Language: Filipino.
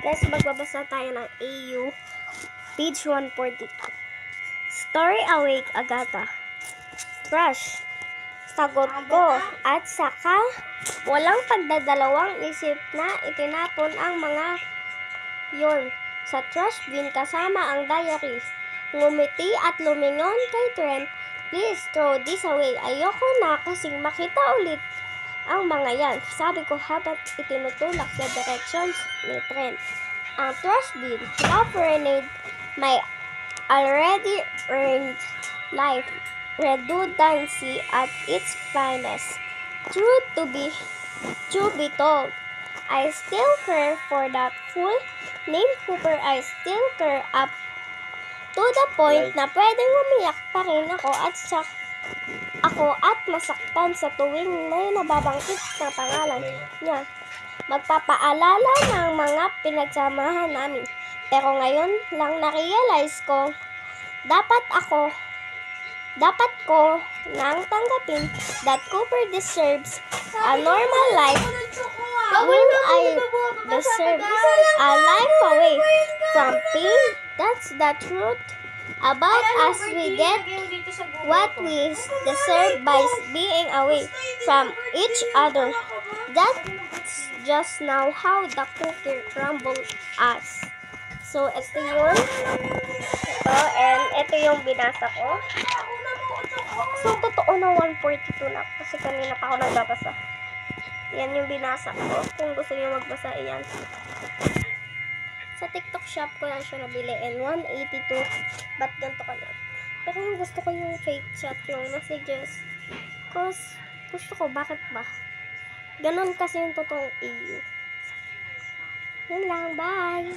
Guys, magbabasa tayo ng AU, page 142. Story Awake, Agatha. Crush. Sagot ko. At saka, walang pagdadalawang isip na itinapon ang mga yon sa trash bin kasama ang diary. Ngumiti at lumingon kay Trent. Please throw this away. Ayoko na kasing makita ulit ang mga yan. Sabi ko habang itinutulak sa directions ni Trent. Ang trash bin offered my already earned life. Redundancy at its finest. Truth to be told, I still care for that fool named Cooper. I still care up to the point na pwedeng umiyak pa rin ako at masaktan sa tuwing may nababanggit ng pangalan niya. Magpapaalala ng mga pinagsamahan namin. Pero ngayon lang na-realize ko, dapat ko nang tanggapin that Cooper deserves a normal life. I deserve a life away from pain. That's the truth about us. We get what we deserve by being away from each other. That's just now how the cookie crumbled us. So, ito yun. And ito yung binasa ko. So, totoo na 142 na. Kasi kanina pa ako nagbabasa. Yan yung binasa ko. Kung gusto niyo magbasa, yan. Sa TikTok shop ko lang siya nabili. And 182. Ba't ganito ka na? Pero yung gusto ko yung fake chat, yung messages. Cause, gusto ko, bakit ba? Ganon kasi yung totoong EU. Yun lang, bye!